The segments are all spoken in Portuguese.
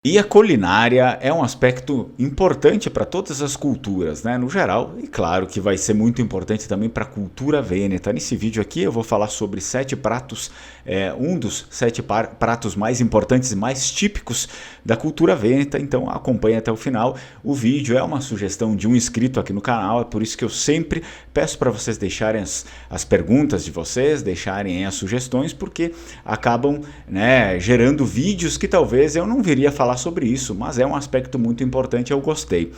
E a culinária é um aspecto importante para todas as culturas, né, no geral, e claro que vai ser muito importante também para a cultura vêneta. Nesse vídeo aqui eu vou falar sobre 7 pratos, um dos 7 pratos mais importantes e mais típicos da cultura vêneta, então acompanhe até o final. O vídeo é uma sugestão de um inscrito aqui no canal, é por isso que eu sempre peço para vocês deixarem as perguntas de vocês, deixarem as sugestões, porque acabam, né, gerando vídeos que talvez eu não viria falar sobre isso, mas é um aspecto muito importante, eu gostei.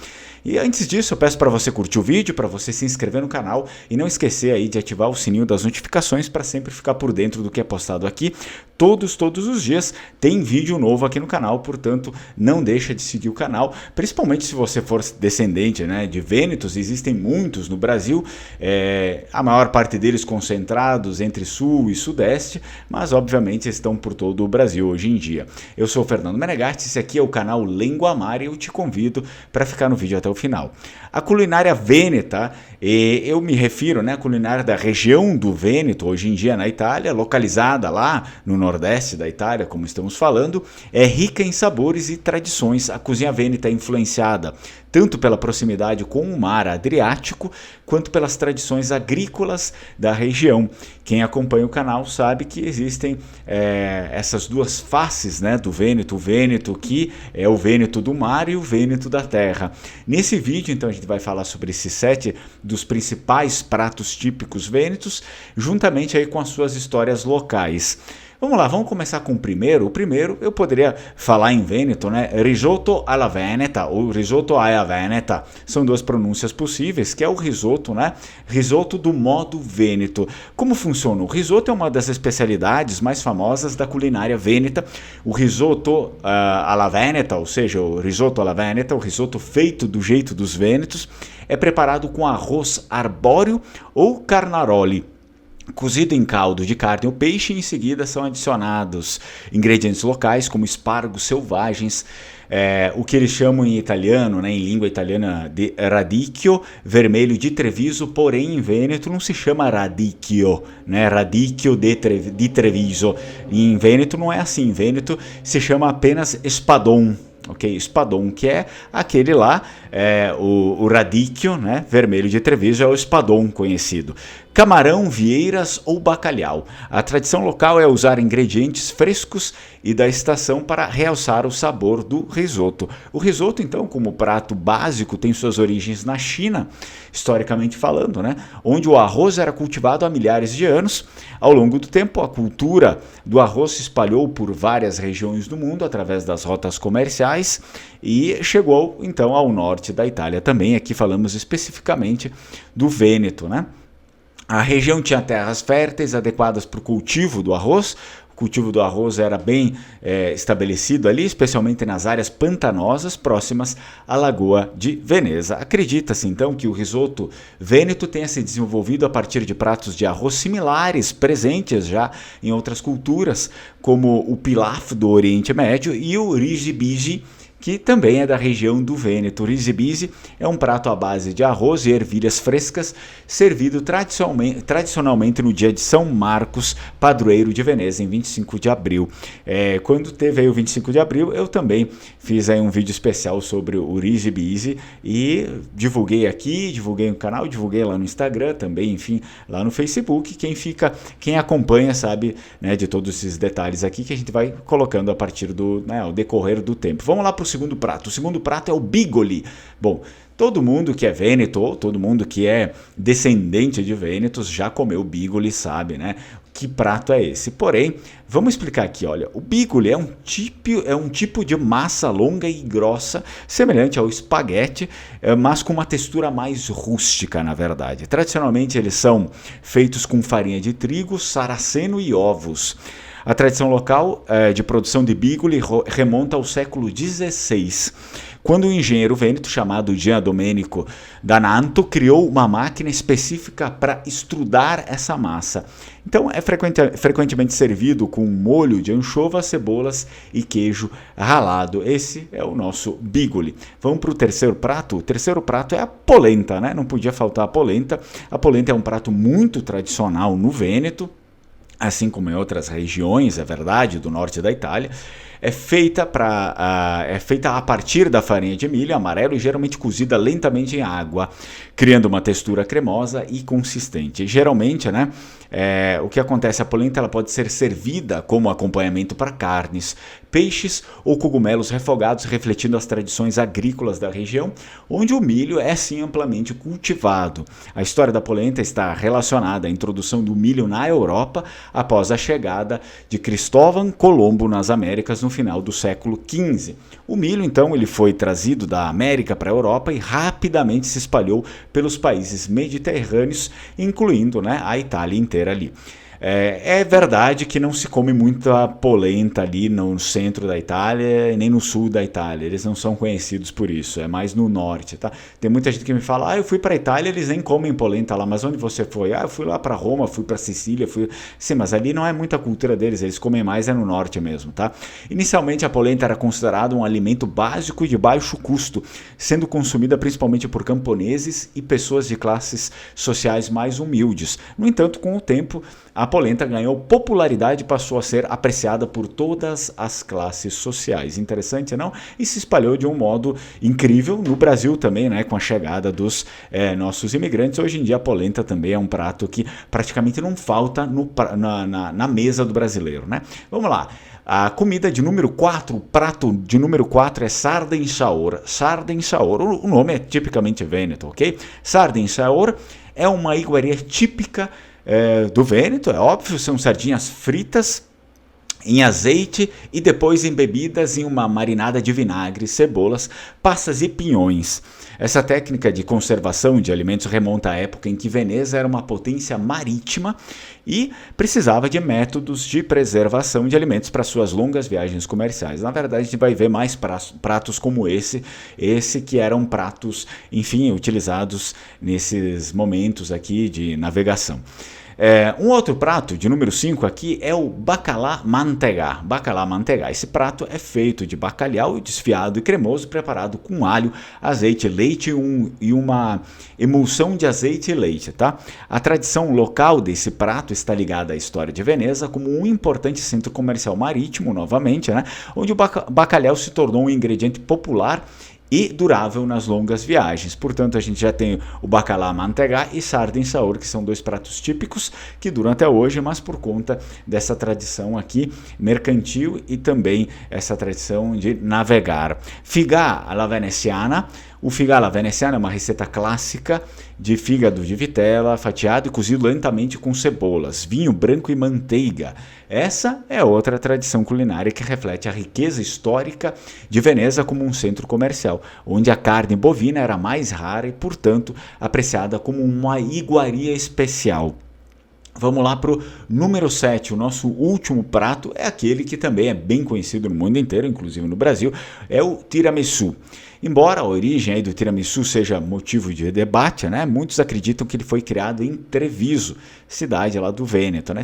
E antes disso, eu peço para você curtir o vídeo, para você se inscrever no canal e não esquecer aí de ativar o sininho das notificações para sempre ficar por dentro do que é postado aqui. Todos os dias tem vídeo novo aqui no canal, portanto não deixa de seguir o canal, principalmente se você for descendente, né, de vênetos. Existem muitos no Brasil, a maior parte deles concentrados entre sul e sudeste, mas obviamente estão por todo o Brasil hoje em dia. Eu sou o Fernando Menegatti, esse aqui é o canal Lenguamar e eu te convido para ficar no vídeo até o final. A culinária vêneta, eu me refiro, né, à culinária da região do Vêneto, hoje em dia na Itália, localizada lá no nordeste da Itália, como estamos falando, é rica em sabores e tradições. A cozinha vêneta é influenciada tanto pela proximidade com o mar Adriático, quanto pelas tradições agrícolas da região. Quem acompanha o canal sabe que existem essas duas faces, né, do Vêneto, o Vêneto que é o Vêneto do mar e o Vêneto da terra. Nesse vídeo, então, a gente vai falar sobre esses 7 dos principais pratos típicos vênetos, juntamente aí com as suas histórias locais. Vamos lá, vamos começar com o primeiro. O primeiro, eu poderia falar em vêneto, né? Risoto alla veneta ou risoto alla veneta. São duas pronúncias possíveis, que é o risoto, né? Risoto do modo vêneto. Como funciona? O risoto é uma das especialidades mais famosas da culinária vêneta. O risoto alla veneta, ou seja, o risoto alla veneta, o risoto feito do jeito dos vênetos, é preparado com arroz arbóreo ou carnaroli, cozido em caldo de carne ou peixe, e em seguida são adicionados ingredientes locais como espargos selvagens, o que eles chamam em italiano, né, em língua italiana, de radicchio vermelho de Treviso, porém em Vêneto não se chama radicchio, né, radicchio de Treviso. Em Vêneto não é assim, em Vêneto se chama apenas espadon. Ok, espadon, que é aquele lá, o radicchio, né, vermelho de Treviso, é o espadon conhecido. Camarão, vieiras ou bacalhau. A tradição local é usar ingredientes frescos e da estação para realçar o sabor do risoto. O risoto, então, como prato básico, tem suas origens na China, historicamente falando, né, onde o arroz era cultivado há milhares de anos. Ao longo do tempo, a cultura do arroz se espalhou por várias regiões do mundo através das rotas comerciais e chegou, então, ao norte da Itália também. Aqui falamos especificamente do Vêneto, né? A região tinha terras férteis adequadas para o cultivo do arroz. O cultivo do arroz era bem estabelecido ali, especialmente nas áreas pantanosas próximas à Lagoa de Veneza. Acredita-se então que o risoto vêneto tenha se desenvolvido a partir de pratos de arroz similares, presentes já em outras culturas, como o pilaf do Oriente Médio e o riso-bisi, que também é da região do Vêneto. O riso-bisi é um prato à base de arroz e ervilhas frescas, servido tradicionalmente no dia de São Marcos, padroeiro de Veneza, em 25 de abril. Quando teve aí o 25 de abril, eu também fiz aí um vídeo especial sobre o riso-bisi e divulguei aqui, divulguei no canal, divulguei lá no Instagram também, enfim, lá no Facebook. Quem acompanha sabe, né, de todos esses detalhes aqui que a gente vai colocando a partir do, né, ao decorrer do tempo. Vamos lá para o segundo prato. O segundo prato é o bigoli. Bom, todo mundo que é vêneto, ou todo mundo que é descendente de vênetos já comeu bigoli, sabe, né? Que prato é esse? Porém, vamos explicar aqui, olha, o bigoli é um tipo de massa longa e grossa, semelhante ao espaguete, mas com uma textura mais rústica, na verdade. Tradicionalmente, eles são feitos com farinha de trigo, sarraceno e ovos. A tradição local de produção de bigoli remonta ao século XVI, quando um engenheiro vêneto chamado Gian Domenico Dananto criou uma máquina específica para estrudar essa massa. Então é frequentemente servido com molho de anchovas, cebolas e queijo ralado. Esse é o nosso bigoli. Vamos para o terceiro prato. O terceiro prato é a polenta, né? Não podia faltar a polenta. A polenta é um prato muito tradicional no Vêneto, assim como em outras regiões, é verdade, do norte da Itália. é feita a partir da farinha de milho amarelo e geralmente cozida lentamente em água, criando uma textura cremosa e consistente. Geralmente, né, o que acontece, a polenta ela pode ser servida como acompanhamento para carnes, peixes ou cogumelos refogados, refletindo as tradições agrícolas da região, onde o milho é sim amplamente cultivado. A história da polenta está relacionada à introdução do milho na Europa após a chegada de Cristóvão Colombo nas Américas no final do século XV. O milho, então, ele foi trazido da América para a Europa e rapidamente se espalhou pelos países mediterrâneos, incluindo, né, a Itália inteira ali. É verdade que não se come muita polenta ali no centro da Itália e nem no sul da Itália, eles não são conhecidos por isso, é mais no norte, tá? Tem muita gente que me fala, eu fui para a Itália, eles nem comem polenta lá, mas onde você foi? Eu fui lá para Roma, fui para Sicília, Sim, mas ali não é muita cultura deles, eles comem mais no norte mesmo, tá? Inicialmente a polenta era considerada um alimento básico e de baixo custo, sendo consumida principalmente por camponeses e pessoas de classes sociais mais humildes. No entanto, com o tempo, a polenta ganhou popularidade e passou a ser apreciada por todas as classes sociais. Interessante, não? E se espalhou de um modo incrível no Brasil também, né? Com a chegada dos nossos imigrantes. Hoje em dia a polenta também é um prato que praticamente não falta na mesa do brasileiro, né? Vamos lá. A comida de número 4, o prato de número 4 é sardensaur. Sardensaur, o nome é tipicamente vêneto, ok? Sardensaur é uma iguaria típica do Vêneto, é óbvio, são sardinhas fritas em azeite e depois embebidas em uma marinada de vinagre, cebolas, passas e pinhões. Essa técnica de conservação de alimentos remonta à época em que Veneza era uma potência marítima e precisava de métodos de preservação de alimentos para suas longas viagens comerciais. Na verdade, a gente vai ver mais pratos como esse que eram pratos, enfim, utilizados nesses momentos aqui de navegação. Um outro prato, de número 5 aqui, é o bacalhau manteigà. Bacalhau manteigà. Esse prato é feito de bacalhau desfiado e cremoso, preparado com alho, azeite, leite e uma emulsão de azeite e leite. Tá? A tradição local desse prato está ligada à história de Veneza como um importante centro comercial marítimo, novamente, né? Onde o bacalhau se tornou um ingrediente popular e durável nas longas viagens. Portanto, a gente já tem o bacalhau manteigà e sardensaur, que são dois pratos típicos que duram até hoje, mas por conta dessa tradição aqui mercantil e também essa tradição de navegar. Figà alla veneziana. O figà alla veneziana é uma receita clássica de fígado de vitela fatiado e cozido lentamente com cebolas, vinho branco e manteiga. Essa é outra tradição culinária que reflete a riqueza histórica de Veneza como um centro comercial, onde a carne bovina era mais rara e, portanto, apreciada como uma iguaria especial. Vamos lá para o número 7, o nosso último prato é aquele que também é bem conhecido no mundo inteiro, inclusive no Brasil, é o tiramisu. Embora a origem aí do tiramisu seja motivo de debate, né, muitos acreditam que ele foi criado em Treviso, cidade lá do Vêneto, né,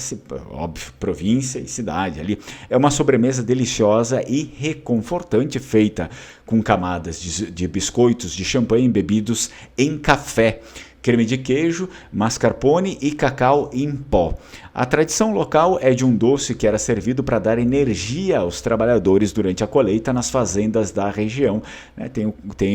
óbvio, província e cidade ali. É uma sobremesa deliciosa e reconfortante, feita com camadas de biscoitos de champanhe embebidos em café, creme de queijo, mascarpone e cacau em pó. A tradição local é de um doce que era servido para dar energia aos trabalhadores durante a colheita nas fazendas da região. Tem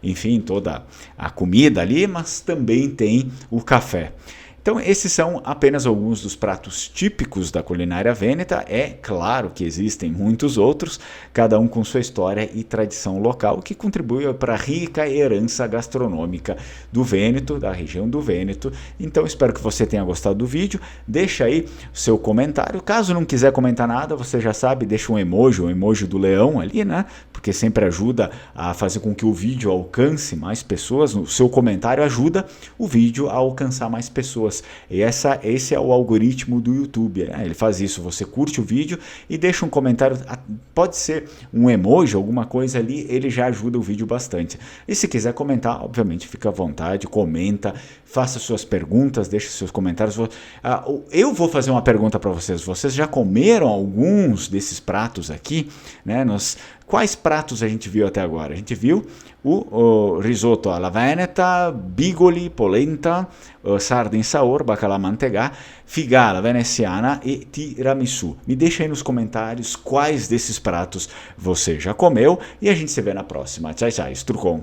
enfim, toda a comida ali, mas também tem o café. Então, esses são apenas alguns dos pratos típicos da culinária vêneta. É claro que existem muitos outros, cada um com sua história e tradição local, que contribuem para a rica herança gastronômica do Vêneto, da região do Vêneto. Então, espero que você tenha gostado do vídeo. Deixa aí seu comentário. Caso não quiser comentar nada, você já sabe, deixa um emoji do leão ali, né? Porque sempre ajuda a fazer com que o vídeo alcance mais pessoas. O seu comentário ajuda o vídeo a alcançar mais pessoas. E esse é o algoritmo do YouTube, né? Ele faz isso, você curte o vídeo e deixa um comentário, pode ser um emoji, alguma coisa ali, ele já ajuda o vídeo bastante. E se quiser comentar, obviamente fica à vontade, comenta, faça suas perguntas, deixe seus comentários. Eu vou fazer uma pergunta para vocês. Vocês já comeram alguns desses pratos aqui, né? Quais pratos a gente viu até agora? A gente viu o risoto alla veneta, bigoli, polenta, sarda insaor, bacalà manteigà, figala veneziana e tiramisu. Me deixa aí nos comentários quais desses pratos você já comeu e a gente se vê na próxima. Tchau, tchau, Strucon.